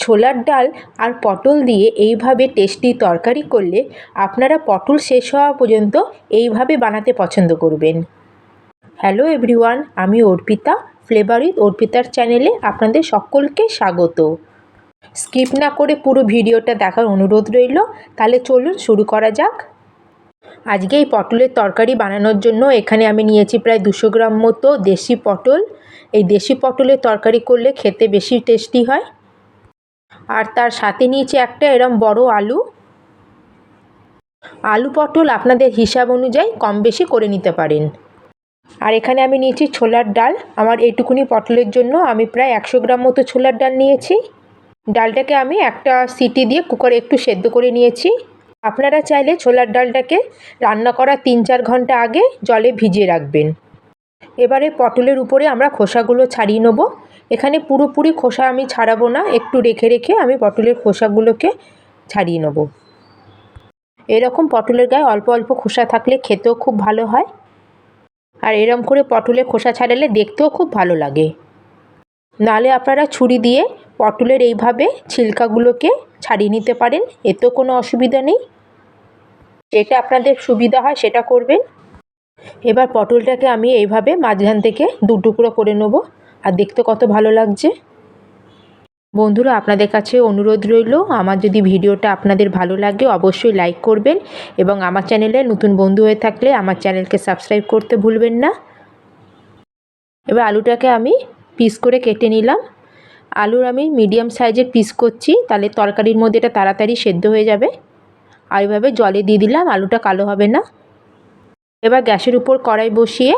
ছোলার ডাল আর পটল দিয়ে এইভাবে টেস্টি তরকারি করলে আপনারা পটল শেষ হওয়া পর্যন্ত এইভাবে বানাতে পছন্দ করবেন। হ্যালো এভরিওয়ান, আমি অর্পিতা, ফ্লেভার উইথ অর্পিতার চ্যানেলে আপনাদের সকলকে স্বাগত। স্কিপ না করে পুরো ভিডিওটা দেখার অনুরোধ রইল। তাহলে চলুন শুরু করা যাক। আজকে এই পটলের তরকারি বানানোর জন্য এখানে আমি নিয়েছি প্রায় 200 গ্রাম মতো দেশি পটল। এই দেশি পটলের তরকারি করলে খেতে বেশি টেস্টি হয়। আর তার সাথে নিয়েছি একটা এরম বড় আলু পটল আপনাদের হিসাব অনুযায়ী কম বেশি করে নিতে পারেন। আর এখানে আমি নিয়েছি ছোলার ডাল। আমার এইটুকুনি পটলের জন্য আমি প্রায় 100 গ্রাম মতো ছোলার ডাল নিয়েছি। ডালটাকে আমি একটা সিটি দিয়ে কুকারে একটু সেদ্ধ করে নিয়েছি। আপনারা চাইলে ছোলার ডালটাকে রান্না করার 3-4 ঘন্টা আগে জলে ভিজিয়ে রাখবেন। এবারে পটলের উপরে আমরা খোসাগুলো ছাড়িয়ে নেব। এখানে পুরোপুরি খোসা আমি ছাড়াবো না, একটু রেখে রেখে আমি পটলের খোসাগুলোকে ছাড়িয়ে নেব। এরকম পটলের গায়ে অল্প অল্প খোসা থাকলে খেতেও খুব ভালো হয়, আর এরম করে পটলের খোসা ছাড়ালে দেখতেও খুব ভালো লাগে। নাহলে আপনারা ছুরি দিয়ে পটলের এইভাবে ছিলকাগুলোকে ছাড়িয়ে নিতে পারেন, এতেও কোনো অসুবিধা নেই। যেটা আপনাদের সুবিধা হয় সেটা করবেন। এবার পটলটাকে আমি এইভাবে মাঝখান থেকে 2 টুকরো করে নেব, আর দেখতে কত ভালো লাগছে। বন্ধুরা, আপনাদের কাছে অনুরোধ রইল, আমার যদি ভিডিওটা আপনাদের ভালো লাগে অবশ্যই লাইক করবেন, এবং আমার চ্যানেলে নতুন বন্ধু হয়ে থাকলে আমার চ্যানেলকে সাবস্ক্রাইব করতে ভুলবেন না। এবার আলুটাকে আমি পিস করে কেটে নিলাম। আলুর আমি মিডিয়াম সাইজের পিস করছি, তাহলে তরকারির মধ্যে এটা তাড়াতাড়ি সেদ্ধ হয়ে যাবে। আর এইভাবে জলে দিয়ে দিলাম, আলুটা কালো হবে না। এবার গ্যাসের উপর কড়াই বসিয়ে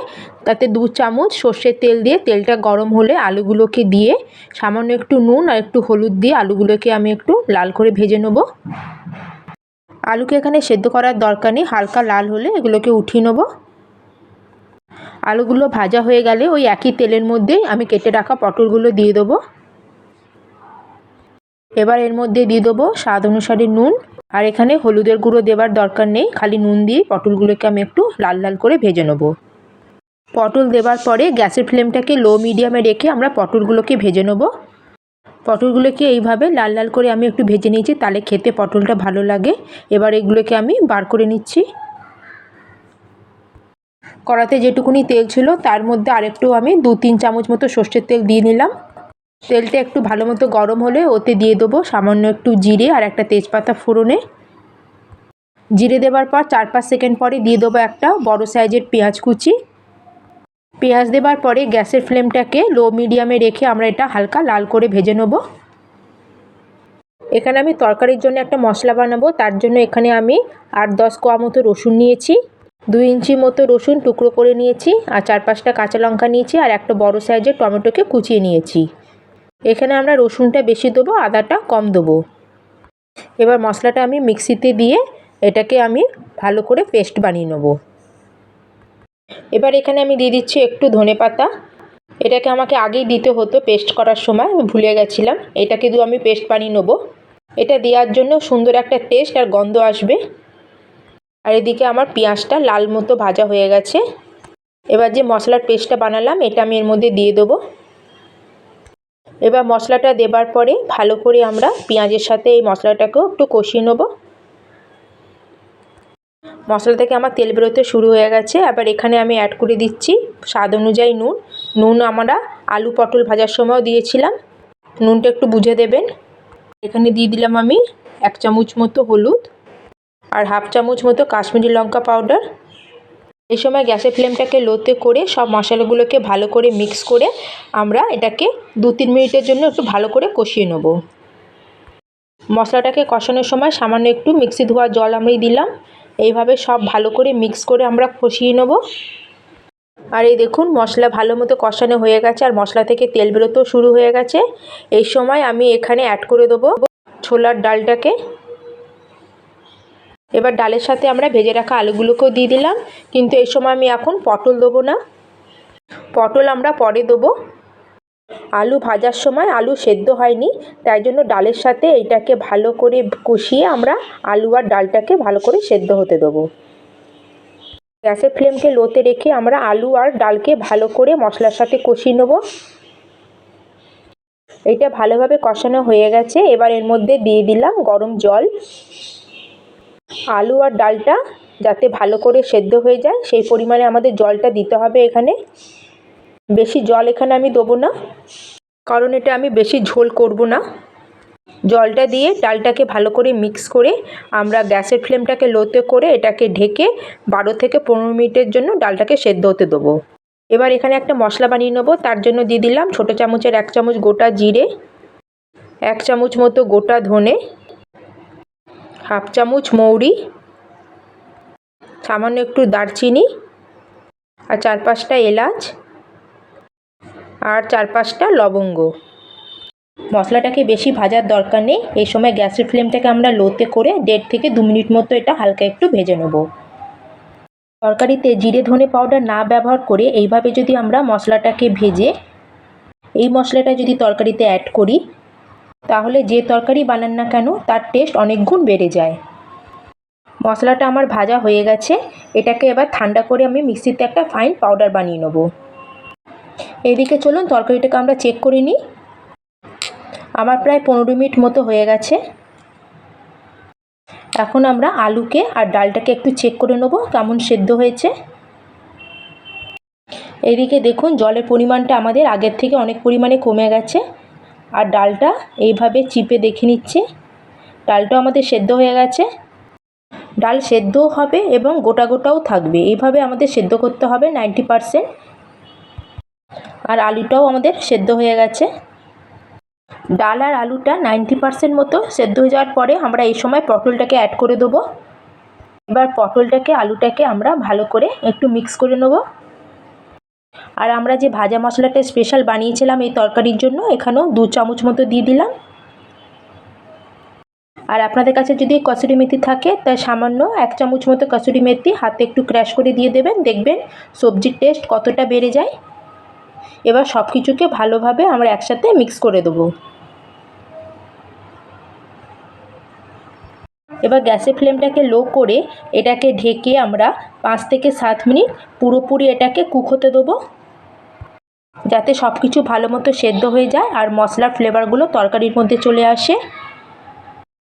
তাতে 2 চামচ সর্ষের তেল দিয়ে তেলটা গরম হলে আলুগুলোকে দিয়ে সামান্য একটু নুন আর একটু হলুদ দিয়ে আলুগুলোকে আমি একটু লাল করে ভেজে নেব। আলুকে এখানে সেদ্ধ করার দরকার নেই, হালকা লাল হলে এগুলোকে উঠিয়ে নেব। আলুগুলো ভাজা হয়ে গেলে ওই একই তেলের মধ্যে আমি কেটে রাখা পটলগুলো দিয়ে দেবো। এবার এর মধ্যে দিয়ে দেবো স্বাদ অনুসারে নুন, আর এখানে হলুদের গুঁড়ো দেওয়ার দরকার নেই, খালি নুন দিয়ে পটলগুলোকে আমি একটু লাল লাল করে ভেজে নেব। পটল দেওয়ার পরে গ্যাসের ফ্লেমটাকে লো মিডিয়ামে রেখে আমরা পটলগুলোকে ভেজে নেব। পটলগুলোকে এইভাবে লাল লাল করে আমি একটু ভেজে নিয়েছি, তাহলে খেতে পটলটা ভালো লাগে। এবার এগুলোকে আমি বার করে নিচ্ছি। কড়াতে যেটুকুনি তেল ছিল তার মধ্যে আরেকটু আমি 2-3 চামচ মতো সর্ষের তেল দিয়ে নিলাম। তেলটা একটু ভালো মতো গরম হলে ওতে দিয়ে দেবো সামান্য একটু জিরে আর একটা তেজপাতা ফোড়নে। জিরে দেওয়ার পর 4-5 সেকেন্ড পরে দিয়ে দেবো একটা বড় সাইজের পেঁয়াজ কুচি। পেঁয়াজ দেওয়ার পরে গ্যাসের ফ্লেমটাকে লো মিডিয়ামে রেখে আমরা এটা হালকা লাল করে ভেজে নেব। এখানে আমি তরকারির জন্য একটা মশলা বানাবো, তার জন্য এখানে আমি 8-10 কোয়া মতো রসুন নিয়েছি, 2 ইঞ্চি মতো রসুন টুকরো করে নিয়েছি, আর 4-5টা কাঁচা লঙ্কা নিয়েছি, আর একটা বড় সাইজের টমেটোকে কুচিয়ে নিয়েছি। এখানে আমরা রসুনটা বেশি দেবো, আদাটা কম দেবো। এবার মশলাটা আমি মিক্সিতে দিয়ে এটাকে আমি ভালো করে পেস্ট বানিয়ে নেব। এবার এখানে আমি দিয়ে দিচ্ছি একটু ধনেপাতা। এটাকে আমাকে আগেই দিতে হতো পেস্ট করার সময়, আমি ভুলে গেছিলাম। এটাকে দিয়ে আমি পেস্ট বানিয়ে নেব। এটা দেওয়ার জন্য সুন্দর একটা টেস্ট আর গন্ধ আসবে। আর এদিকে আমার পেঁয়াজটা লাল মতো ভাজা হয়ে গেছে। এবার যে মশলার পেস্টটা বানালাম এটা আমি এর মধ্যে দিয়ে দেবো। এবার মশলাটা দেবার পরে ভালো করে আমরা পেঁয়াজের সাথে এই মশলাটাকেও একটু কষিয়ে নেব। মশলা থেকে আমার তেল বেরোতে শুরু হয়ে গেছে। এবার এখানে আমি অ্যাড করে দিচ্ছি স্বাদ অনুযায়ী নুন। নুন আমরা আলু পটল ভাজার সময়ও দিয়েছিলাম, নুনটা একটু বুঝে দেবেন। এখানে দিয়ে দিলাম আমি 1 চামচ মতো হলুদ আর 1/2 চামচ মতো কাশ্মীরি লঙ্কা পাউডার। এই সময় গ্যাসের ফ্লেমটাকে লোতে করে সব মশলাগুলোকে ভালো করে মিক্স করে আমরা এটাকে 2-3 মিনিটের জন্য একটু ভালো করে কষিয়ে নেব। মশলাটাকে কষানোর সময় সামান্য একটু মিক্সি ধোয়া জল আমি দিলাম। এইভাবে সব ভালো করে মিক্স করে আমরা কষিয়ে নেব। আর এই দেখুন মশলা ভালো মতো কষানো হয়ে গেছে, আর মশলা থেকে তেল বেরোতেও শুরু হয়ে গেছে। এই সময় আমি এখানে অ্যাড করে দেবো ছোলার ডালটাকে। এবার ডালের সাথে আমরা ভেজে রাখা আলুগুলোকেও দিয়ে দিলাম, কিন্তু এই সময় আমি এখন পটল দেবো না, পটল আমরা পরে দেবো। আলু ভাজার সময় আলু সেদ্ধ হয়নি, তাই জন্য ডালের সাথে এইটাকে ভালো করে কষিয়ে আমরা আলু আর ডালটাকে ভালো করে সেদ্ধ হতে দেবো। গ্যাসের ফ্লেমকে লোতে রেখে আমরা আলু আর ডালকে ভালো করে মশলার সাথে কষিয়ে নেব। এইটা ভালোভাবে কষানো হয়ে গেছে। এবার এর মধ্যে দিয়ে দিলাম গরম জল। আলু আর ডালটা যাতে ভালো করে সেদ্ধ হয়ে যায় সেই পরিমাণে আমাদের জলটা দিতে হবে এখানে। বেশি জল এখানে আমি দেবো না, কারণ এটা আমি বেশি ঝোল করব না। জলটা দিয়ে ডালটাকে ভালো করে মিক্স করে আমরা গ্যাসের ফ্লেমটাকে লোতে করে এটাকে ঢেকে 12 থেকে 15 মিনিটের জন্য ডালটাকে সেদ্ধ হতে দেবো। এবার এখানে একটা মশলা বানিয়ে নেবো। তার জন্য দিয়ে দিলাম ছোটো চামচের 1 চামচ গোটা জিরে, 1 চামচ মতো গোটা ধনে, 1/2 চামচ মৌরি, সামান্য একটু দারচিনি, আর 4-5টা এলাচ, আর 4-5টা লবঙ্গ। মশলাটাকে বেশি ভাজার দরকার নেই। এই সময় গ্যাসের ফ্লেমটাকে আমরা লোতে করে 1.5 থেকে 2 মিনিট মতো এটা হালকা একটু ভেজে নেব। তরকারিতে জিরে ধনে পাউডার না ব্যবহার করে এইভাবে যদি আমরা মশলাটাকে ভেজে এই মশলাটা যদি তরকারিতে অ্যাড করি, তাহলে যে তরকারি বানান না কেন তার টেস্ট অনেক গুণ বেড়ে যায়। মশলাটা আমার ভাজা হয়ে গেছে। এটাকে এবার ঠান্ডা করে আমি মিক্সিতে একটা ফাইন পাউডার বানিয়ে নেব। এইদিকে চলুন তরকারিটাকে আমরা চেক করে নিই। আমার প্রায় 15 মিনিট মতো হয়ে গেছে। এখন আমরা আলুকে আর ডালটাকে একটু চেক করে নেব কেমন সেদ্ধ হয়েছে। এইদিকে দেখুন জলের পরিমাণটা আমাদের আগের থেকে অনেক পরিমাণে কমে গেছে। আর ডালটা এইভাবে চিপে দেখে নিচ্ছে, ডালটাও আমাদের সেদ্ধ হয়ে গেছে। ডাল সেদ্ধও হবে এবং গোটা গোটাও থাকবে, এইভাবে আমাদের সেদ্ধ করতে হবে 90%। আর আলুটাও আমাদের সেদ্ধ হয়ে গেছে। ডাল আর আলুটা 90% মতো সেদ্ধ হয়ে যাওয়ার পরে আমরা এই সময় পটলটাকে অ্যাড করে দেবো। এবার পটলটাকে আলুটাকে আমরা ভালো করে একটু মিক্স করে নেব। আর আমরা যে ভাজা মশলাটা স্পেশাল বানিয়েছিলাম এই তরকারির জন্য, এখানেও 2 চামচ মতো দিয়ে দিলাম। আর আপনাদের কাছে যদি কসুরি মেথি থাকে তাই সামান্য 1 চামচ মতো কসুরি মেথি হাতে একটু ক্র্যাশ করে দিয়ে দেবেন, দেখবেন সবজির টেস্ট কতটা বেড়ে যায়। এবার সব কিছুকে ভালোভাবে আমরা একসাথে মিক্স করে দেবো। এবার গ্যাসের ফ্লেমটাকে লো করে এটাকে ঢেকে আমরা 5 থেকে 7 মিনিট পুরোপুরি এটাকে কুক হতে দেবো, যাতে সব কিছু ভালো মতো সেদ্ধ হয়ে যায় আর মশলার ফ্লেভারগুলো তরকারির মধ্যে চলে আসে।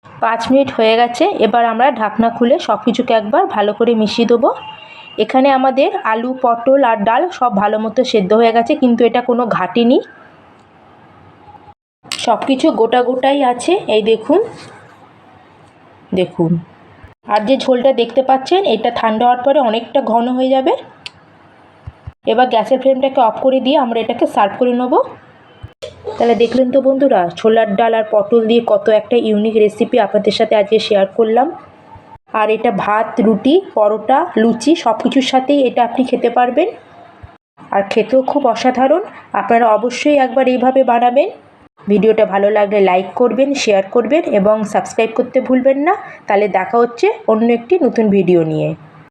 5 মিনিট হয়ে গেছে। এবার আমরা ঢাকনা খুলে সব কিছুকে একবার ভালো করে মিশিয়ে দেবো। এখানে আমাদের আলু পটল আর ডাল সব ভালো মতো সেদ্ধ হয়ে গেছে, কিন্তু এটা কোনো ঘাটেনি, সব কিছু গোটা গোটাই আছে। এই দেখুন দেখুন আর যে ঝোলটা দেখতে পাচ্ছেন এটা ঠান্ডা হওয়ার পরে অনেকটা ঘন হয়ে যাবে। এবার গ্যাসের ফ্লেমটাকে অফ করে দিয়ে আমরা এটাকে সার্ভ করে নেব। তাহলে দেখলেন তো বন্ধুরা, ছোলার ডাল আর পটল দিয়ে কত একটা ইউনিক রেসিপি আপনাদের সাথে আজকে শেয়ার করলাম। আর এটা ভাত, রুটি, পরোটা, লুচি সব কিছুর সাথেই এটা আপনি খেতে পারবেন, আর খেতেও খুব অসাধারণ। আপনারা অবশ্যই একবার এইভাবে বানাবেন। ভিডিওটা ভালো লাগলে লাইক করবেন, শেয়ার করবেন এবং সাবস্ক্রাইব করতে ভুলবেন না। তাহলে দেখা হচ্ছে অন্য একটি নতুন ভিডিও নিয়ে।